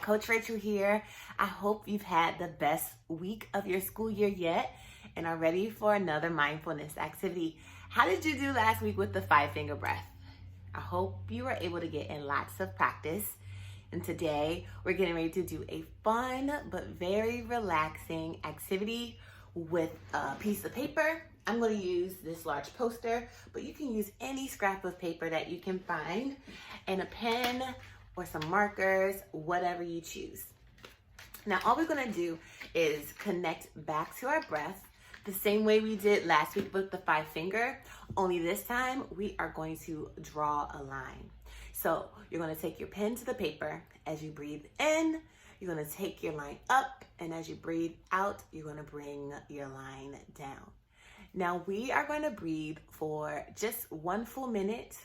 Coach Rachel here. I hope you've had the best week of your school year yet and are ready for another mindfulness activity. How did you do last week with the 5-finger breath? I hope you were able to get in lots of practice. And today we're getting ready to do a fun but very relaxing activity with a piece of paper. I'm going to use this large poster, but you can use any scrap of paper that you can find, and a pen or some markers, whatever you choose. Now, all we're going to do is connect back to our breath the same way we did last week with the 5-finger, only this time we are going to draw a line. So you're going to take your pen to the paper. As you breathe in, you're going to take your line up, and as you breathe out, you're going to bring your line down. Now we are going to breathe for just 1 full minute,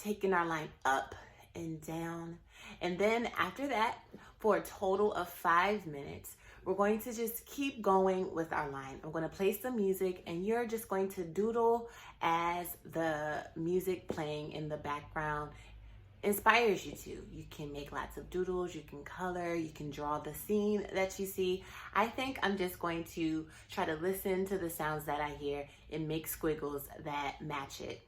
taking our line up and down. And then after that, for a total of 5 minutes, we're going to just keep going with our line. I'm going to play some music, and you're just going to doodle as the music playing in the background inspires you to. You can make lots of doodles, you can color, you can draw the scene that you see. I think I'm just going to try to listen to the sounds that I hear and make squiggles that match it.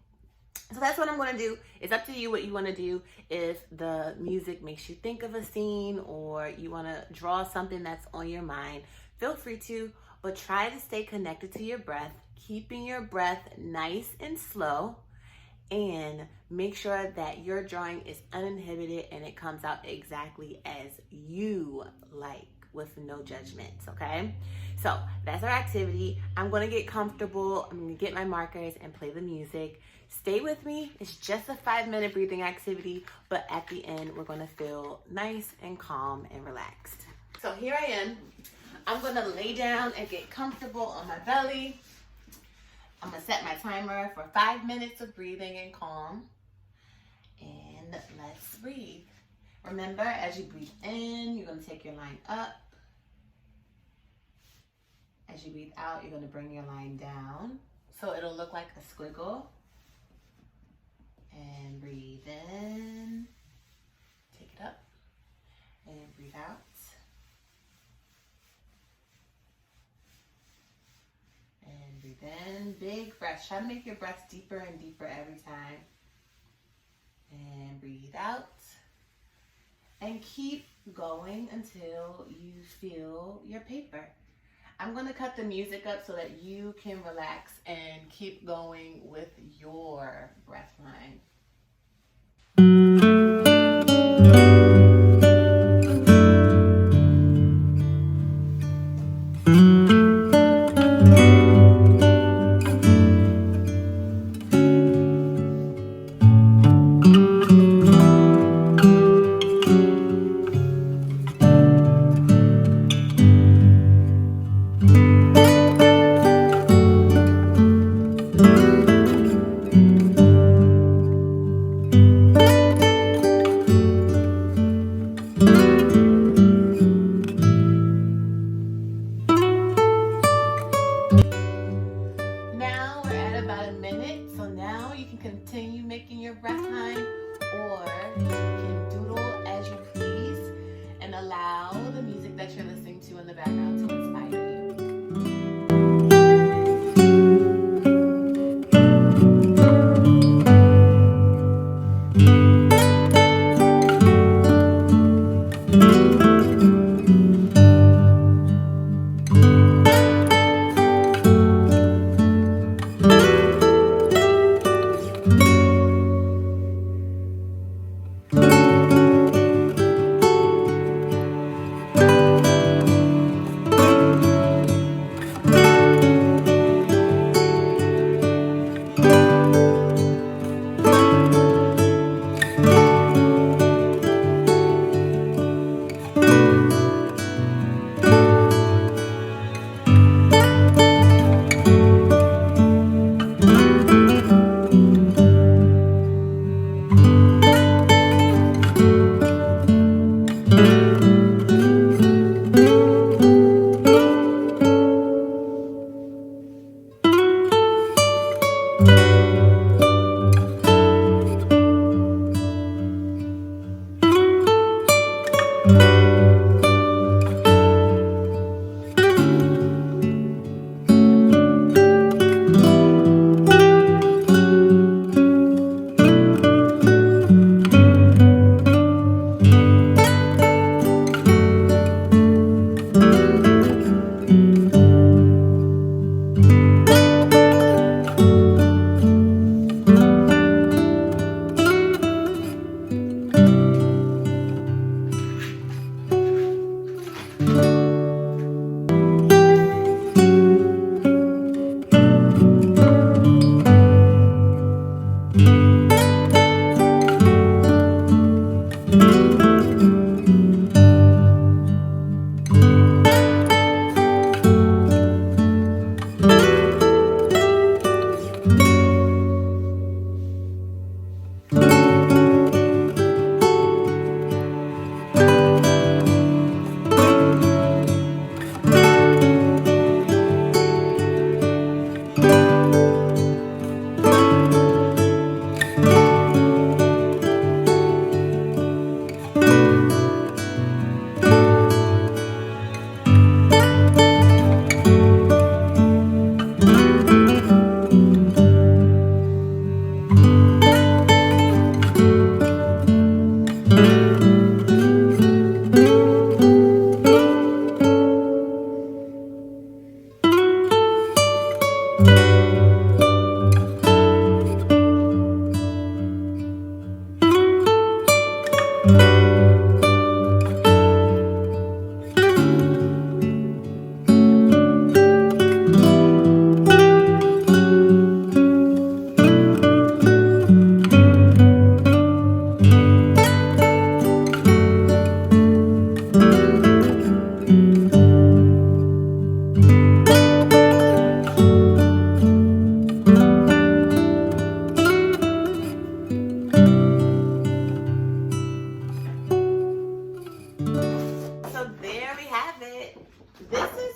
So that's what I'm going to do. It's up to you what you want to do. If the music makes you think of a scene or you want to draw something that's on your mind, feel free to, but try to stay connected to your breath, keeping your breath nice and slow, and make sure that your drawing is uninhibited and it comes out exactly as you like, with no judgments, okay? So that's our activity. I'm gonna get comfortable. I'm gonna get my markers and play the music. Stay with me. It's just a 5-minute breathing activity, but at the end, we're gonna feel nice and calm and relaxed. So here I am. I'm gonna lay down and get comfortable on my belly. I'm gonna set my timer for 5 minutes of breathing and calm. And let's breathe. Remember, as you breathe in, you're gonna take your line up. As you breathe out, you're gonna bring your line down. So it'll look like a squiggle. And breathe in. Take it up. And breathe out. And breathe in, big breath. Try to make your breath deeper and deeper every time. And breathe out. And keep going until you feel your paper. I'm going to cut the music up so that you can relax and keep going with your breath line.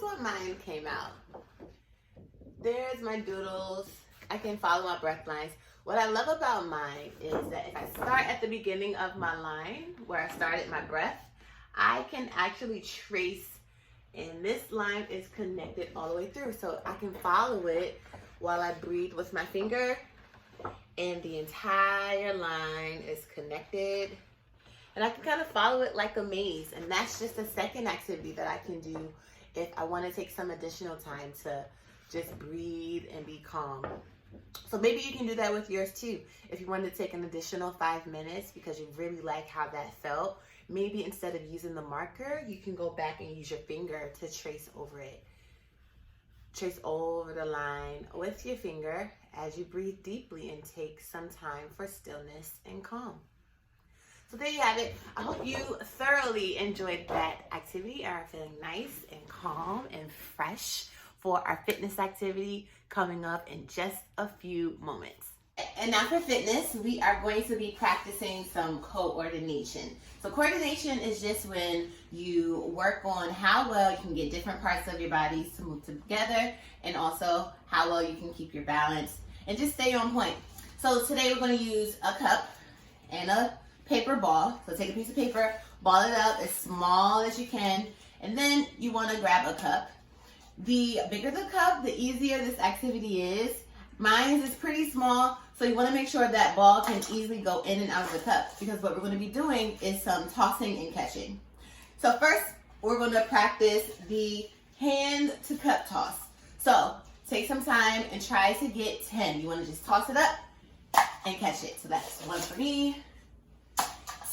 what mine came out. There's my doodles. I can follow my breath lines. What I love about mine is that if I start at the beginning of my line, where I started my breath, I can actually trace, and this line is connected all the way through. So I can follow it while I breathe with my finger, and the entire line is connected. And I can kind of follow it like a maze. And that's just a second activity that I can do if I want to take some additional time to just breathe and be calm. So maybe you can do that with yours too. If you want to take an additional 5 minutes because you really like how that felt, maybe instead of using the marker, you can go back and use your finger to trace over it. Trace over the line with your finger as you breathe deeply and take some time for stillness and calm. So there you have it. I hope you thoroughly enjoyed that activity and are feeling nice and calm and fresh for our fitness activity coming up in just a few moments. And now for fitness, we are going to be practicing some coordination. So coordination is just when you work on how well you can get different parts of your body to move together, and also how well you can keep your balance and just stay on point. So today we're going to use a cup and a paper ball. So take a piece of paper, ball it up as small as you can, and then you want to grab a cup. The bigger the cup, the easier this activity is. Mine is pretty small, so you want to make sure that ball can easily go in and out of the cup, because what we're going to be doing is some tossing and catching. So first, we're going to practice the hand to cup toss. So take some time and try to get 10. You want to just toss it up and catch it. So that's 1 for me.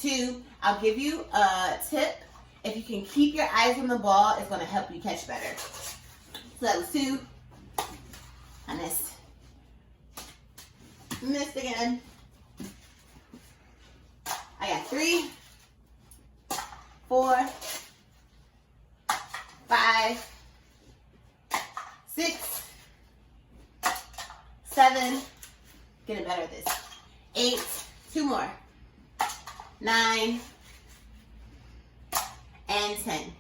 2, I'll give you a tip. If you can keep your eyes on the ball, it's going to help you catch better. So that was 2. I missed. Missed again. I got 3, 4, 5, 6, 7, getting better at this, 8, 2 more, 9, and 10.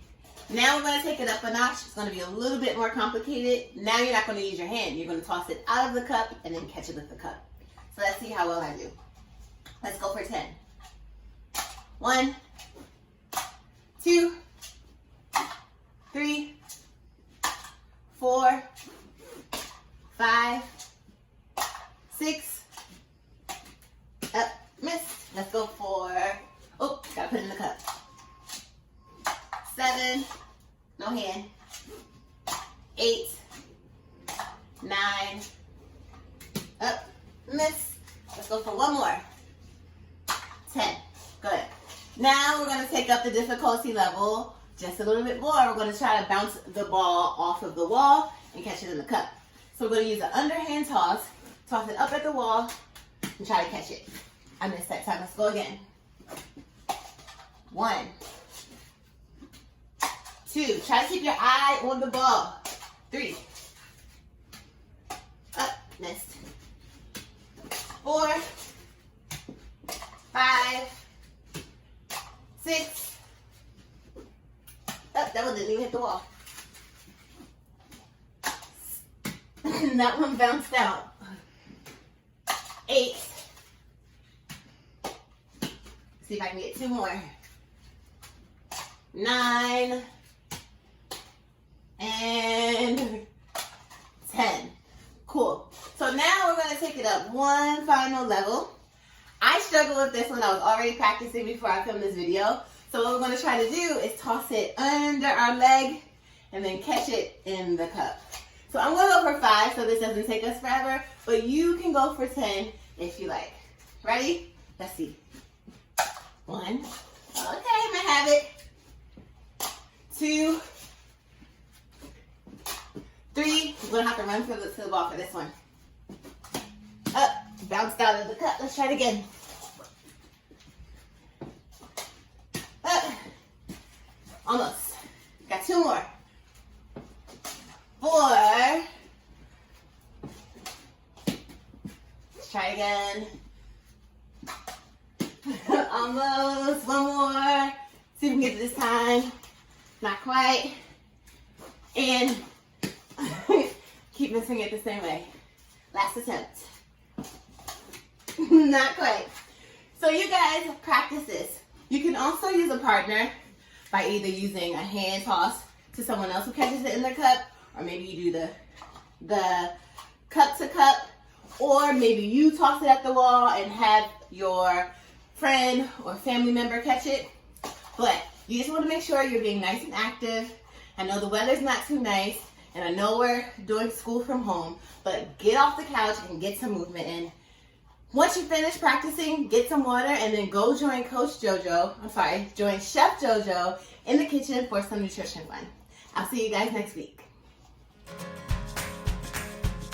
Now we're going to take it up a notch. It's going to be a little bit more complicated. Now you're not going to use your hand. You're going to toss it out of the cup and then catch it with the cup. So let's see how well I do. Let's go for 10. 1, 2, 3, 4, 5, 6, up, missed. Let's go for, oh, gotta put it in the cup. 7, no hand. 8, 9, up, miss. Let's go for 1 more. 10, good. Now we're gonna take up the difficulty level just a little bit more. We're gonna try to bounce the ball off of the wall and catch it in the cup. So we're gonna use an underhand toss it up at the wall, and try to catch it. I missed that time. Let's go again. 1, 2, try to keep your eye on the ball. 3, up, missed. 4, 5, 6, up, that one didn't even hit the wall. That one bounced out. 8. See if I can get 2 more. 9. And 10. Cool. So now we're going to take it up one final level. I struggled with this one. I was already practicing before I filmed this video. So what we're going to try to do is toss it under our leg and then catch it in the cup. So I'm going to go for 5 so this doesn't take us forever. But you can go for 10 if you like. Ready? Let's see. 1. Okay, I have it. 2. 3. We're going to have to run to the ball for this one. Up. Bounced out of the cup. Let's try it again. Up. Almost. Got 2 more. 4. Let's try again. Almost. 1 more. See if we can get it this time. Not quite. And keep missing it the same way. Last attempt. Not quite. So you guys practice this. You can also use a partner by either using a hand toss to someone else who catches it in their cup, or maybe you do the cup to cup, or maybe you toss it at the wall and have your friend or family member catch it. But you just want to make sure you're being nice and active. I know the weather's not too nice, and I know we're doing school from home, but get off the couch and get some movement in. Once you finish practicing, get some water and then go join join Chef JoJo in the kitchen for some nutrition fun. I'll see you guys next week.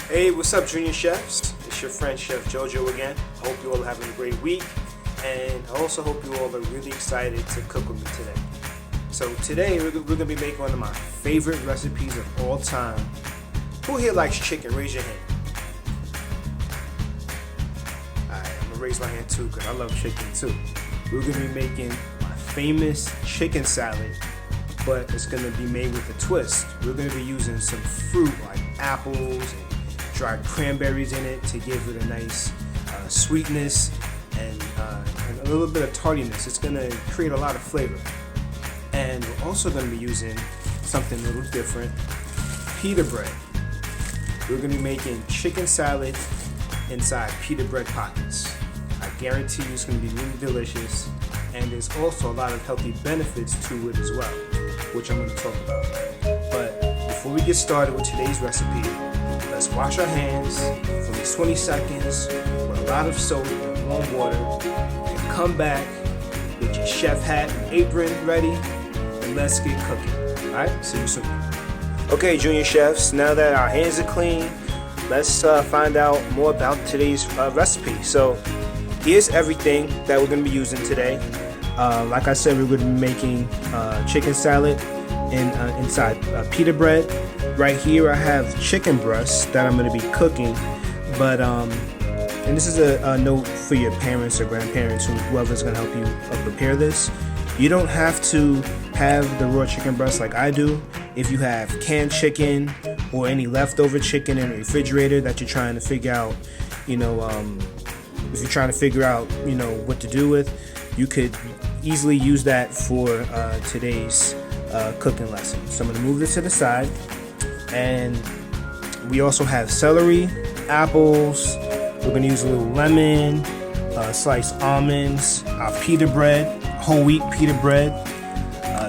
Hey, what's up, Junior Chefs? It's your friend Chef JoJo again. I hope you all are having a great week, and I also hope you all are really excited to cook with me today. So today we're going to be making one of my favorite recipes of all time. Who here likes chicken? Raise your hand. Raise my hand too, because I love chicken too. We're going to be making my famous chicken salad, but it's going to be made with a twist. We're going to be using some fruit like apples and dried cranberries in it to give it a nice sweetness and a little bit of tardiness. It's going to create a lot of flavor. And we're also going to be using something a little different, pita bread. We're going to be making chicken salad inside pita bread pockets. I guarantee you it's going to be really delicious, and there's also a lot of healthy benefits to it as well, which I'm going to talk about. But before we get started with today's recipe, let's wash our hands for these 20 seconds with a lot of soap and warm water, and come back with your chef hat and apron ready, and let's get cooking. Alright, see you soon. Okay, Junior Chefs, now that our hands are clean, let's find out more about today's recipe. So here's everything that we're going to be using today. Like I said, we're going to be making chicken salad inside pita bread. Right here I have chicken breasts that I'm going to be cooking. But and this is a note for your parents or grandparents, whoever's going to help you prepare this. You don't have to have the raw chicken breast like I do. If you have canned chicken or any leftover chicken in the refrigerator that you're trying to figure out, if you're trying to figure out, what to do with, you could easily use that for today's cooking lesson. So I'm going to move this to the side. And we also have celery, apples. We're going to use a little lemon, sliced almonds, our pita bread, whole wheat pita bread,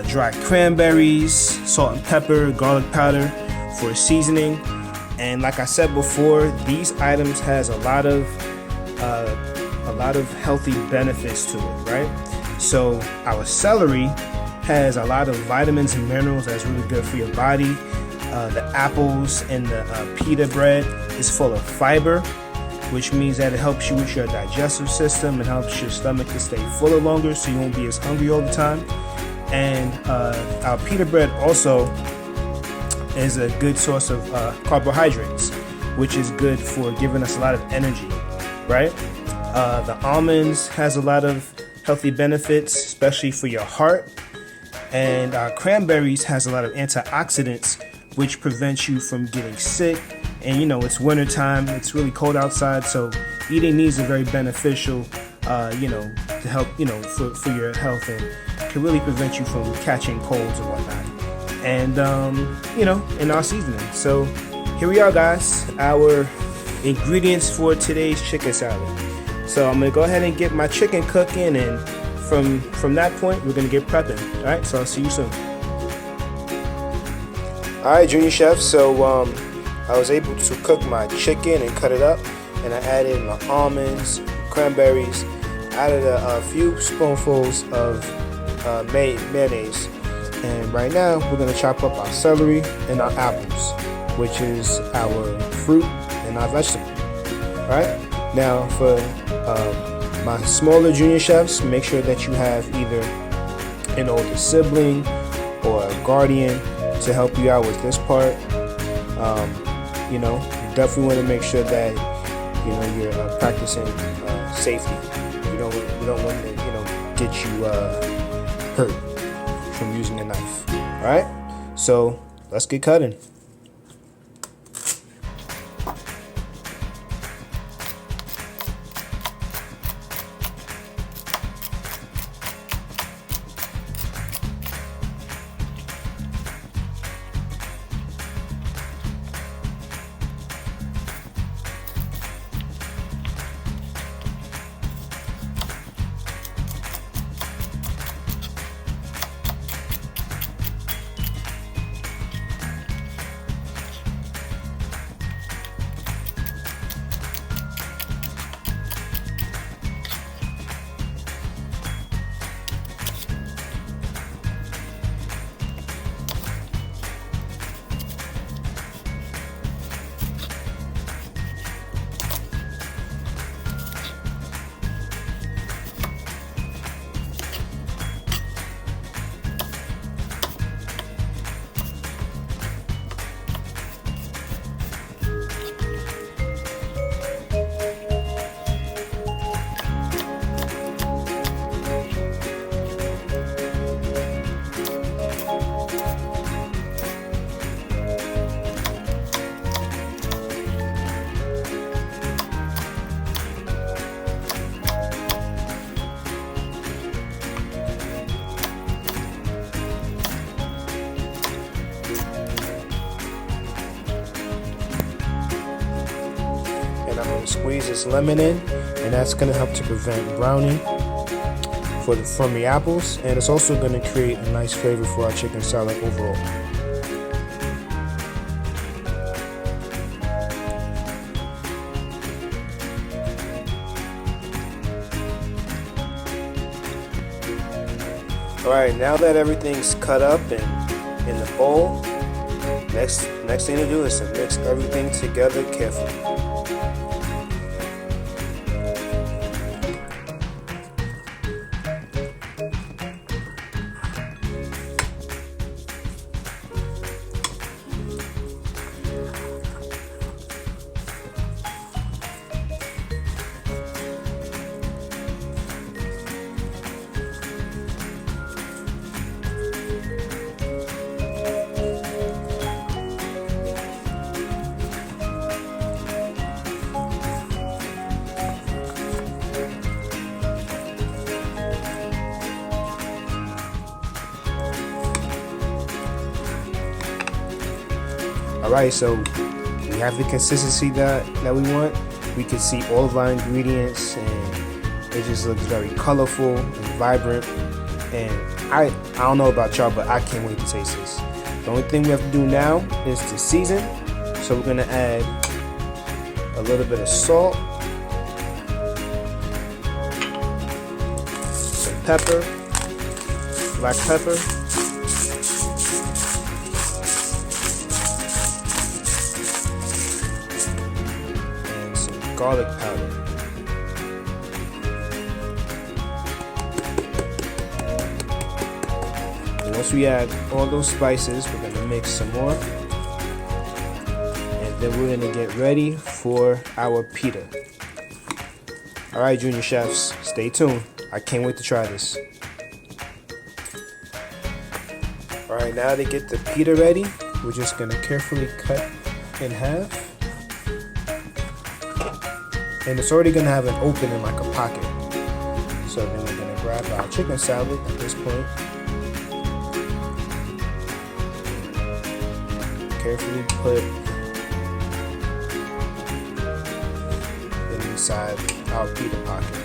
dried cranberries, salt and pepper, garlic powder for seasoning. And like I said before, these items has a lot of healthy benefits to it, right? So our celery has a lot of vitamins and minerals that's really good for your body. The apples and the pita bread is full of fiber, which means that it helps you with your digestive system and helps your stomach to stay fuller longer so you won't be as hungry all the time. And our pita bread also is a good source of carbohydrates, which is good for giving us a lot of energy, right? The almonds has a lot of healthy benefits, especially for your heart. And cranberries has a lot of antioxidants, which prevents you from getting sick. And it's winter time, it's really cold outside, so eating these are very beneficial, to help, for your health, and can really prevent you from catching colds or whatnot. And, in our seasoning. So here we are, guys, our ingredients for today's chicken salad. So I'm going to go ahead and get my chicken cooking, and from that point, we're going to get prepping. All right, so I'll see you soon. All right, Junior Chef, so I was able to cook my chicken and cut it up, and I added my almonds, cranberries, added a few spoonfuls of mayonnaise, and right now we're going to chop up our celery and our apples, which is our fruit and our vegetable. Alright, now for my smaller Junior Chefs, make sure that you have either an older sibling or a guardian to help you out with this part. You definitely want to make sure that you're practicing safety. We don't want to get you hurt from using a knife. All right. So let's get cutting. I'm going to squeeze this lemon in, and that's going to help to prevent browning from the apples, and it's also going to create a nice flavor for our chicken salad overall. Alright, now that everything's cut up and in the bowl, next thing to do is to mix everything together carefully. Alright, so we have the consistency that we want. We can see all of our ingredients, and it just looks very colorful and vibrant. And I don't know about y'all, but I can't wait to taste this. The only thing we have to do now is to season. So we're gonna add a little bit of salt, some pepper, black pepper, garlic powder. And once we add all those spices, we're going to mix some more. And then we're going to get ready for our pita. Alright, junior chefs, stay tuned. I can't wait to try this. Alright, now to get the pita ready, we're just going to carefully cut in half. And it's already going to have an opening like a pocket. So then we're going to grab our chicken salad at this point. Carefully put it inside our pita pocket.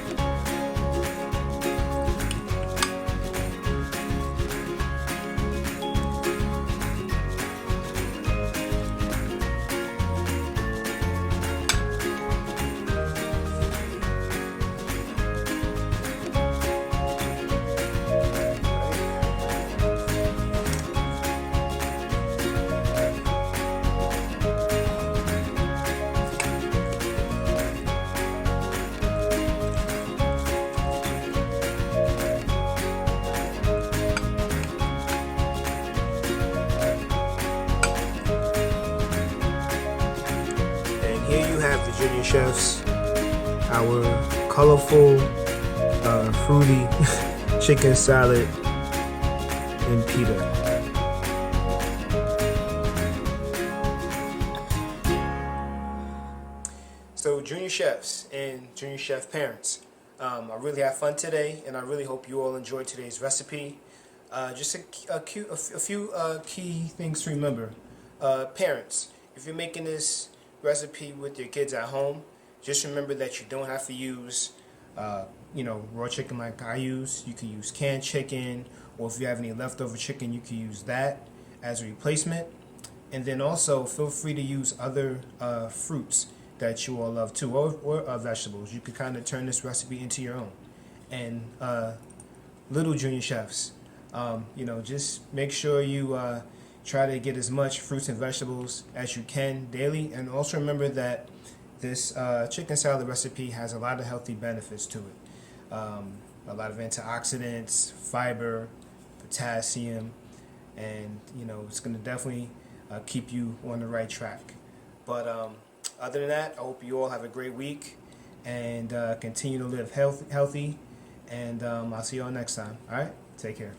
Here you have the junior chefs, our colorful, fruity chicken salad and pita. So junior chefs and junior chef parents, I really had fun today, and I really hope you all enjoyed today's recipe. Just a few key things to remember. Parents, if you're making this recipe with your kids at home, just remember that you don't have to use raw chicken like I use. You can use canned chicken, or if you have any leftover chicken, you can use that as a replacement. And then also feel free to use other fruits that you all love too, or vegetables. You could kind of turn this recipe into your own. And little junior chefs, just make sure you try to get as much fruits and vegetables as you can daily. And also remember that this chicken salad recipe has a lot of healthy benefits to it. A lot of antioxidants, fiber, potassium, and it's going to definitely keep you on the right track. But other than that, I hope you all have a great week and continue to live healthy. And I'll see you all next time. All right? Take care.